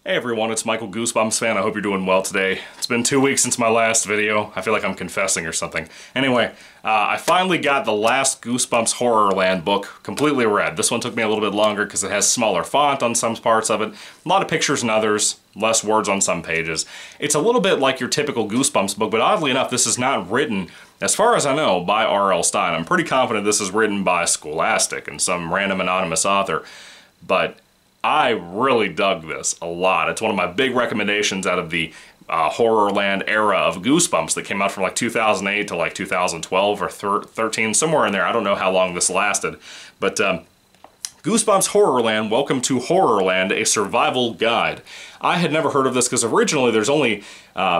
Hey everyone, it's Michael GoosebumpsFan. I hope you're doing well today. It's been 2 weeks since my last video. I feel like I'm confessing or something. Anyway, I finally got the last Goosebumps HorrorLand book completely read. This one took me a little bit longer because it has smaller font on some parts of it, a lot of pictures in others, less words on some pages. It's a little bit like your typical Goosebumps book, but oddly enough, this is not written, as far as I know, by R.L. Stine. I'm pretty confident this is written by Scholastic and some random anonymous author, but I really dug this a lot. It's one of my big recommendations out of the HorrorLand era of Goosebumps that came out from like 2008 to like 2012 or 13, somewhere in there. I don't know how long this lasted. But Goosebumps HorrorLand, Welcome to HorrorLand, a survival guide. I had never heard of this because originally there's only,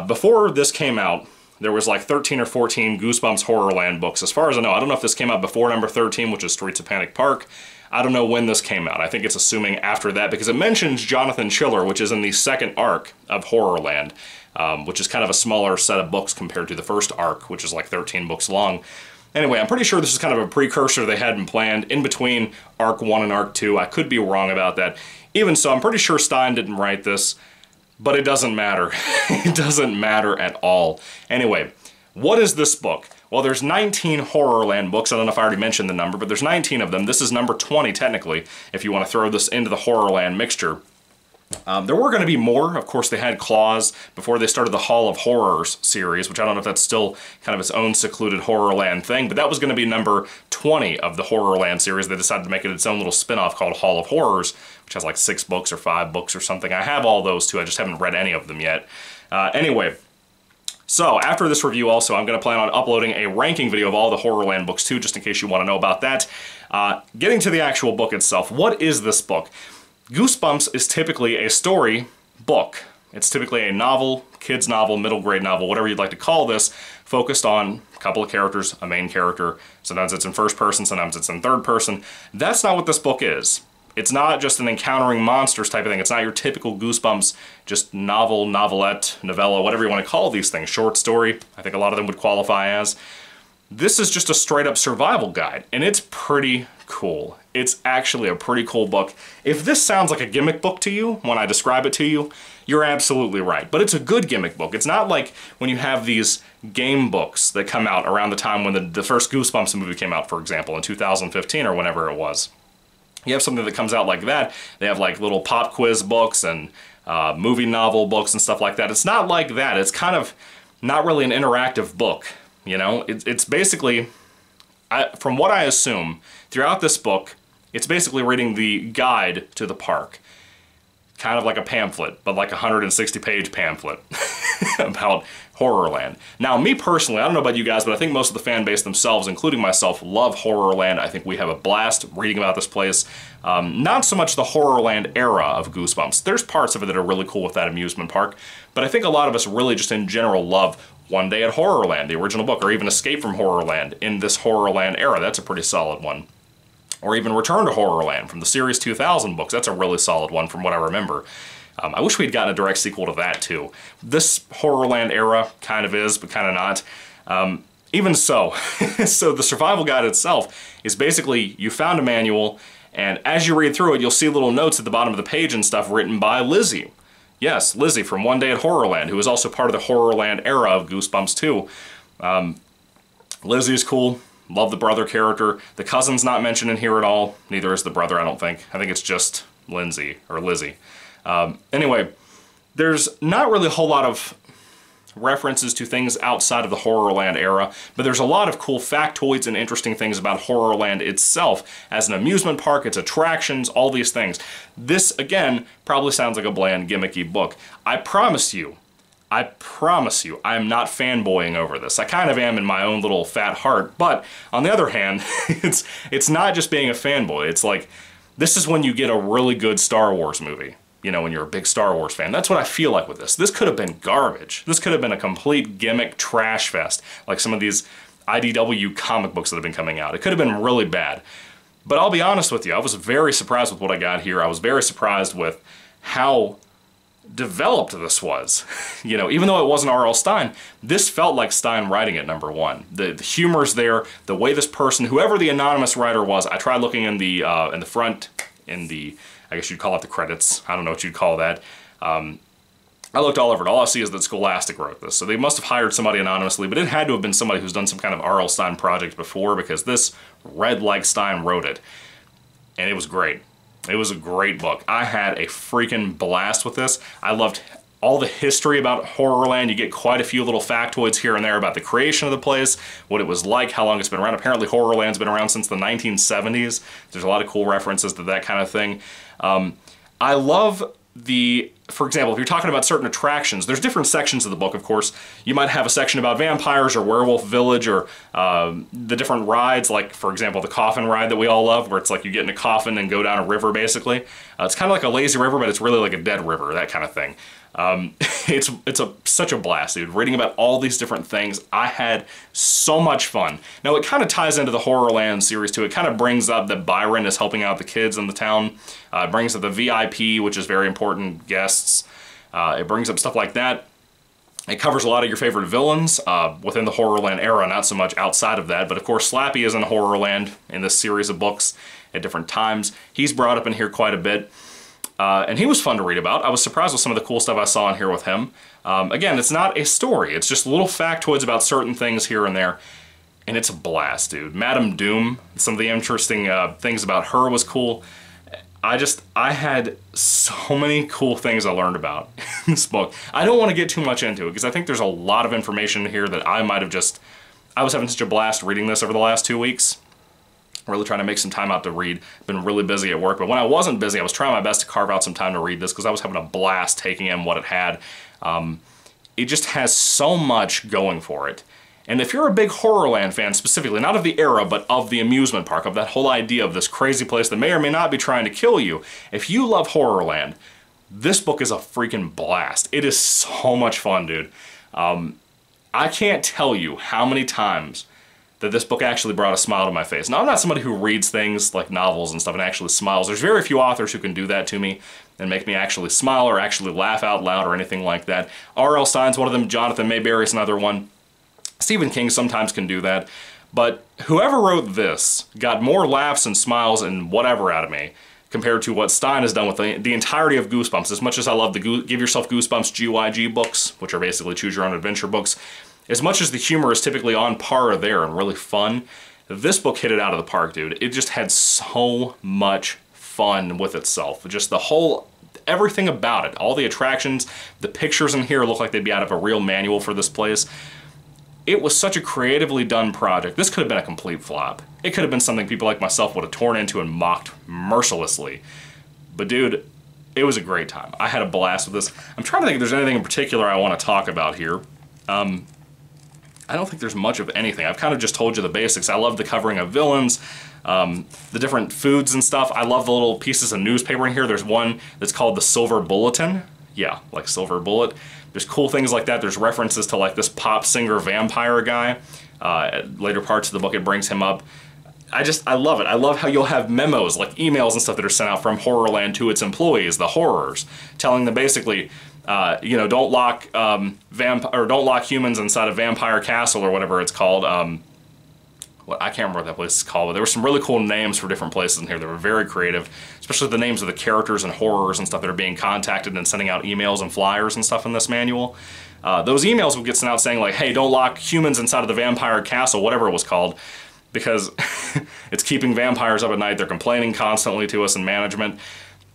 before this came out, there was like 13 or 14 Goosebumps HorrorLand books. As far as I know, I don't know if this came out before number 13, which is Streets of Panic Park. I don't know when this came out. I think it's assuming after that because it mentions Jonathan Schiller, which is in the second arc of HorrorLand, which is kind of a smaller set of books compared to the first arc, which is like 13 books long. Anyway, I'm pretty sure this is kind of a precursor they hadn't planned in between Arc 1 and Arc 2. I could be wrong about that. Even so, I'm pretty sure Stine didn't write this, but it doesn't matter. It doesn't matter at all. Anyway, what is this book? Well, there's 19 HorrorLand books. I don't know if I already mentioned the number, but there's 19 of them. This is number 20, technically, if you want to throw this into the HorrorLand mixture. There were going to be more. Of course, they had Claws before they started the Hall of Horrors series, which I don't know if that's still kind of its own secluded HorrorLand thing, but that was going to be number 20 of the HorrorLand series. They decided to make it its own little spin-off called Hall of Horrors, which has like 6 books or 5 books or something. I have all those too. I just haven't read any of them yet. Anyway, so after this review also, I'm going to plan on uploading a ranking video of all the HorrorLand books too, just in case you want to know about that. Getting to the actual book itself, what is this book? Goosebumps is typically a story book. It's typically a novel, kid's novel, middle grade novel, whatever you'd like to call this, focused on a couple of characters, a main character. Sometimes it's in first person, sometimes it's in third person. That's not what this book is. It's not just an encountering monsters type of thing. It's not your typical Goosebumps, just novel, novelette, novella, whatever you want to call these things. Short story, I think a lot of them would qualify as. This is just a straight up survival guide, and it's pretty cool. It's actually a pretty cool book. If this sounds like a gimmick book to you, when I describe it to you, you're absolutely right. But it's a good gimmick book. It's not like when you have these game books that come out around the time when the first Goosebumps movie came out, for example, in 2015 or whenever it was. You have something that comes out like that. They have like little pop quiz books and movie novel books and stuff like that. It's not like that. It's kind of not really an interactive book, you know? It's basically, from what I assume, throughout this book, it's basically reading the guide to the park. Kind of like a pamphlet, but like a 160-page pamphlet about HorrorLand. Now, me personally, I don't know about you guys, but I think most of the fan base themselves, including myself, love HorrorLand. I think we have a blast reading about this place. Not so much the HorrorLand era of Goosebumps. There's parts of it that are really cool with that amusement park, but I think a lot of us really just in general love One Day at HorrorLand, the original book, or even Escape from Horrorland in this HorrorLand era. That's a pretty solid one. Or even Return to Horrorland from the Series 2000 books. That's a really solid one from what I remember. I wish we'd gotten a direct sequel to that too. This HorrorLand era kind of is, but kind of not. Even so, so the survival guide itself is basically you found a manual, and as you read through it, you'll see little notes at the bottom of the page and stuff written by Lizzie. Yes, Lizzie from One Day at HorrorLand, who is also part of the HorrorLand era of Goosebumps too. Lizzie is cool. Love the brother character. The cousin's not mentioned in here at all. Neither is the brother, I don't think. I think it's just Lindsay, or Lizzie. Anyway, there's not really a whole lot of references to things outside of the HorrorLand era, but there's a lot of cool factoids and interesting things about HorrorLand itself as an amusement park, its attractions, all these things. This, again, probably sounds like a bland, gimmicky book. I promise you, I am not fanboying over this. I kind of am in my own little fat heart, but on the other hand, it's not just being a fanboy. It's like, this is when you get a really good Star Wars movie. You know, when you're a big Star Wars fan. That's what I feel like with this. This could have been garbage. This could have been a complete gimmick trash fest, like some of these IDW comic books that have been coming out. It could have been really bad. But I'll be honest with you, I was very surprised with what I got here. I was very surprised with how developed this was. You know, even though it wasn't R.L. Stine, this felt like Stine writing it, number one. The humor's there, the way this person, whoever the anonymous writer was, I tried looking in the front, I guess you'd call it the credits, I don't know what you'd call that. I looked all over it. All I see is that Scholastic wrote this. So they must have hired somebody anonymously, but it had to have been somebody who's done some kind of R.L. Stine project before, because this read like Stine wrote it. And it was great. It was a great book. I had a freaking blast with this. I loved all the history about HorrorLand. You get quite a few little factoids here and there about the creation of the place, what it was like, how long it's been around. Apparently HorrorLand's been around since the 1970s. There's a lot of cool references to that kind of thing. I love for example, if you're talking about certain attractions, there's different sections of the book, of course. You might have a section about vampires or Werewolf Village, or the different rides, like, for example, the coffin ride that we all love, where it's like you get in a coffin and go down a river, basically. It's kind of like a lazy river, but it's really like a dead river, that kind of thing. It's such a blast, dude. Reading about all these different things, I had so much fun. Now, it kind of ties into the HorrorLand series, too. It kind of brings up that Byron is helping out the kids in the town. It brings up the VIP, which is very important, guests. It brings up stuff like that. It covers a lot of your favorite villains within the HorrorLand era, not so much outside of that. But, of course, Slappy is in HorrorLand in this series of books at different times. He's brought up in here quite a bit. And he was fun to read about. I was surprised with some of the cool stuff I saw in here with him. Again, it's not a story. It's just little factoids about certain things here and there. And it's a blast, dude. Madame Doom, some of the interesting things about her was cool. I had so many cool things I learned about in this book. I don't want to get too much into it, because I think there's a lot of information here that I might have just... I was having such a blast reading this over the last 2 weeks. Really trying to make some time out to read. Been really busy at work, but when I wasn't busy, I was trying my best to carve out some time to read this, because I was having a blast taking in what it had. It just has so much going for it. And if you're a big HorrorLand fan specifically, not of the era, but of the amusement park, of that whole idea of this crazy place that may or may not be trying to kill you, if you love HorrorLand, this book is a freaking blast. It is so much fun, dude. I can't tell you how many times that this book actually brought a smile to my face. Now, I'm not somebody who reads things like novels and stuff and actually smiles. There's very few authors who can do that to me and make me actually smile or actually laugh out loud or anything like that. R.L. Stine's one of them. Jonathan Mayberry's another one. Stephen King sometimes can do that. But whoever wrote this got more laughs and smiles and whatever out of me compared to what Stine has done with the entirety of Goosebumps. As much as I love the Give Yourself Goosebumps GYG books, which are basically choose your own adventure books, as much as the humor is typically on par there and really fun, this book hit it out of the park, dude. It just had so much fun with itself. Just the whole, everything about it, all the attractions, the pictures in here look like they'd be out of a real manual for this place. It was such a creatively done project. This could have been a complete flop. It could have been something people like myself would have torn into and mocked mercilessly. But dude, it was a great time. I had a blast with this. I'm trying to think if there's anything in particular I want to talk about here. I don't think there's much of anything. I've kind of just told you the basics. I love the covering of villains, the different foods and stuff. I love the little pieces of newspaper in here. There's one that's called the Silver Bulletin. Yeah, like Silver Bullet. There's cool things like that. There's references to like this pop singer vampire guy. At later parts of the book, it brings him up. I love it. I love how you'll have memos, like emails and stuff that are sent out from HorrorLand to its employees, the horrors, telling them basically, you know, don't lock don't lock humans inside a vampire castle or whatever it's called. I can't remember what that place is called, but there were some really cool names for different places in here that were very creative, especially the names of the characters and horrors and stuff that are being contacted and sending out emails and flyers and stuff in this manual. Those emails will get sent out saying like, hey, don't lock humans inside of the vampire castle, whatever it was called, because it's keeping vampires up at night. They're complaining constantly to us in management.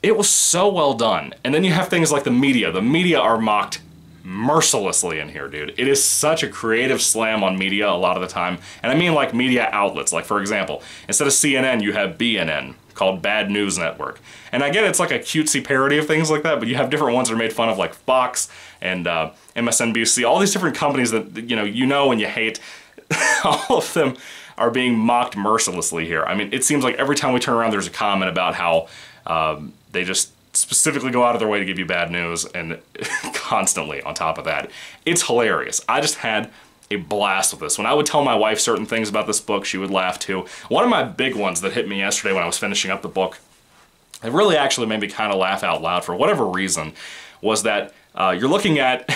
It was so well done. And then you have things like the media. The media are mocked mercilessly in here, dude. It is such a creative slam on media a lot of the time. And I mean like media outlets. Like, for example, instead of CNN, you have BNN, called Bad News Network. And I get it's like a cutesy parody of things like that, but you have different ones that are made fun of, like Fox and MSNBC, all these different companies that you know and you hate. All of them are being mocked mercilessly here. I mean, it seems like every time we turn around, there's a comment about how they just specifically go out of their way to give you bad news, and constantly on top of that. It's hilarious. I just had a blast with this. When I would tell my wife certain things about this book, she would laugh too. One of my big ones that hit me yesterday when I was finishing up the book, it really actually made me kind of laugh out loud for whatever reason, was that you're looking at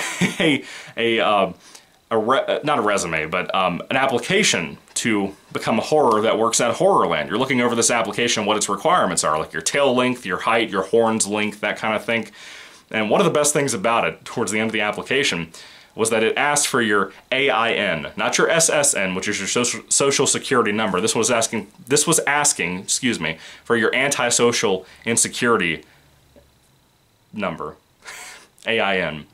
not a resume, but an application to become a horror that works at HorrorLand. You're looking over this application, what its requirements are, like your tail length, your height, your horns length, that kind of thing. And one of the best things about it, towards the end of the application, was that it asked for your AIN, not your SSN, which is your social security number. This was asking, excuse me, for your antisocial insecurity number, AIN.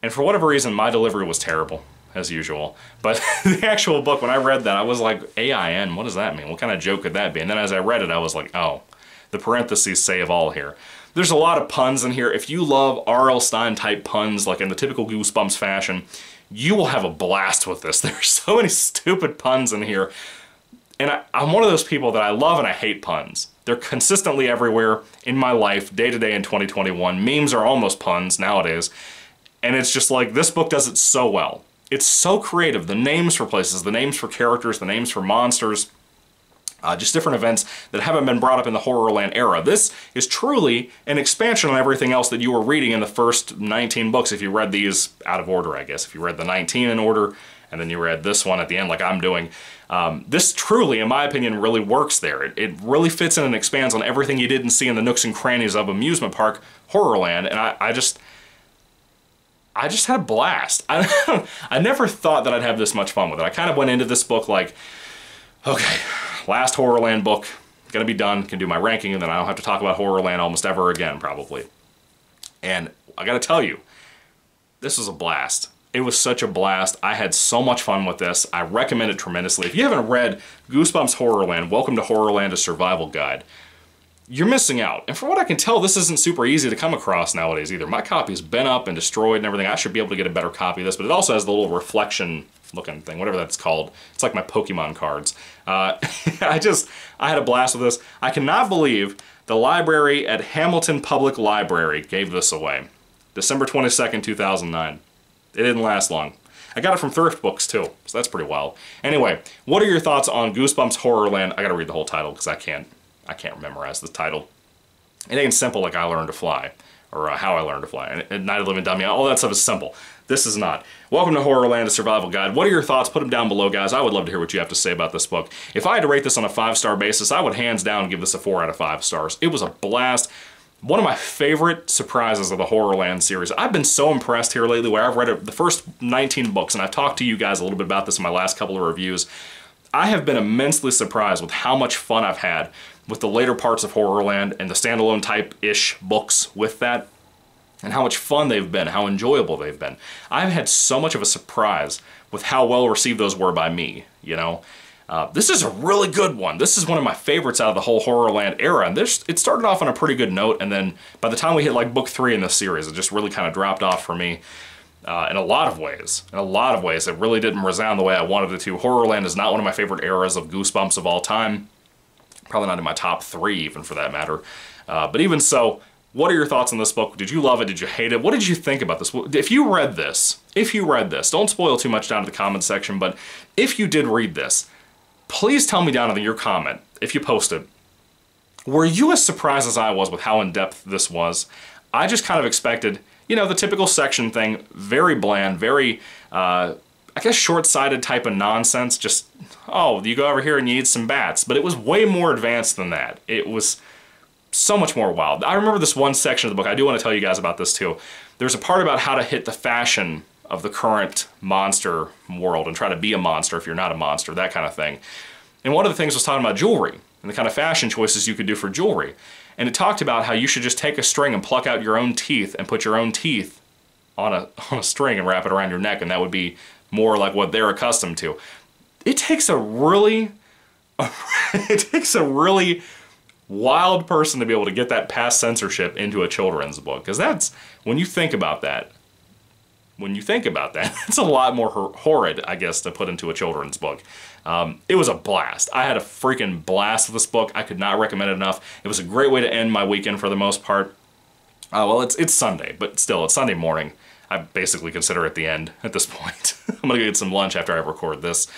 And for whatever reason, my delivery was terrible, as usual. But the actual book, when I read that, I was like, AIN, what does that mean? What kind of joke could that be? And then as I read it, I was like, oh, the parentheses say it all here. There's a lot of puns in here. If you love R.L. Stine type puns, like in the typical Goosebumps fashion, you will have a blast with this. There's so many stupid puns in here. And I'm one of those people that I love and I hate puns. They're consistently everywhere in my life, day to day in 2021. Memes are almost puns nowadays. And it's just like, this book does it so well. It's so creative. The names for places, the names for characters, the names for monsters, just different events that haven't been brought up in the HorrorLand era. This is truly an expansion on everything else that you were reading in the first 19 books, if you read these out of order, I guess. If you read the 19 in order, and then you read this one at the end like I'm doing. This truly, in my opinion, really works there. It really fits in and expands on everything you didn't see in the nooks and crannies of amusement park HorrorLand, and I just had a blast. I never thought that I'd have this much fun with it. I kind of went into this book like, okay, last HorrorLand book, gonna be done, can do my ranking, and then I don't have to talk about HorrorLand almost ever again, probably. And I gotta tell you, this was a blast. It was such a blast. I had so much fun with this. I recommend it tremendously. If you haven't read Goosebumps HorrorLand, Welcome to HorrorLand, a Survival Guide, you're missing out. And from what I can tell, this isn't super easy to come across nowadays either. My copy's been up and destroyed and everything. I should be able to get a better copy of this, but it also has the little reflection looking thing, whatever that's called. It's like my Pokemon cards. I had a blast with this. I cannot believe the library at Hamilton Public Library gave this away. December 22nd, 2009. It didn't last long. I got it from Thrift Books too, so that's pretty wild. Anyway, what are your thoughts on Goosebumps HorrorLand? I gotta read the whole title because I can't memorize the title. It ain't simple like I Learned to Fly, or How I Learned to Fly, and Night of the Living Dummy. All that stuff is simple. This is not. Welcome to HorrorLand, a Survival Guide. What are your thoughts? Put them down below, guys. I would love to hear what you have to say about this book. If I had to rate this on a 5-star basis, I would hands down give this a 4 out of 5 stars. It was a blast. One of my favorite surprises of the HorrorLand series. I've been so impressed here lately where I've read the first 19 books, and I've talked to you guys a little bit about this in my last couple of reviews. I have been immensely surprised with how much fun I've had with the later parts of HorrorLand and the standalone type-ish books with that, and how much fun they've been, how enjoyable they've been. I've had so much of a surprise with how well received those were by me, you know? This is a really good one. This is one of my favorites out of the whole HorrorLand era, and it started off on a pretty good note, and then by the time we hit like book 3 in this series, it just really kind of dropped off for me. In a lot of ways. In a lot of ways, it really didn't resound the way I wanted it to. HorrorLand is not one of my favorite eras of Goosebumps of all time. Probably not in my top 3 even, for that matter. But even so, what are your thoughts on this book? Did you love it? Did you hate it? What did you think about this? If you read this, don't spoil too much down to the comment section, but if you did read this, please tell me down in your comment, if you post it, were you as surprised as I was with how in-depth this was? I just kind of expected, you know, the typical section thing, very bland, very, I guess short-sighted type of nonsense, just, oh, you go over here and you eat some bats. But it was way more advanced than that. It was so much more wild. I remember this one section of the book, I do want to tell you guys about this too. There's a part about how to hit the fashion of the current monster world and try to be a monster if you're not a monster, that kind of thing. And one of the things was talking about jewelry and the kind of fashion choices you could do for jewelry. And it talked about how you should just take a string and pluck out your own teeth and put your own teeth on a string and wrap it around your neck, and that would be more like what they're accustomed to. It takes a really wild person to be able to get that past censorship into a children's book, because that's, when you think about that, it's a lot more horrid, I guess, to put into a children's book. It was a blast. I had a freaking blast with this book. I could not recommend it enough. It was a great way to end my weekend for the most part. Well, it's Sunday, but still, it's Sunday morning. I basically consider it the end at this point. I'm gonna go get some lunch after I record this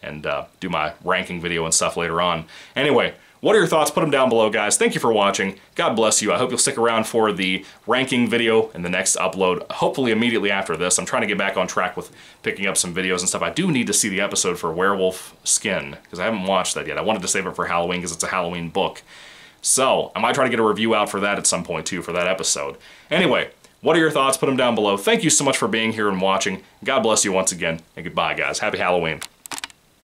and do my ranking video and stuff later on. Anyway, what are your thoughts? Put them down below, guys. Thank you for watching. God bless you. I hope you'll stick around for the ranking video in the next upload, hopefully immediately after this. I'm trying to get back on track with picking up some videos and stuff. I do need to see the episode for Werewolf Skin, because I haven't watched that yet. I wanted to save it for Halloween because it's a Halloween book. So, I might try to get a review out for that at some point too, for that episode. Anyway, What are your thoughts? Put them down below. Thank you so much for being here and watching. God bless you once again, and goodbye, guys. Happy Halloween.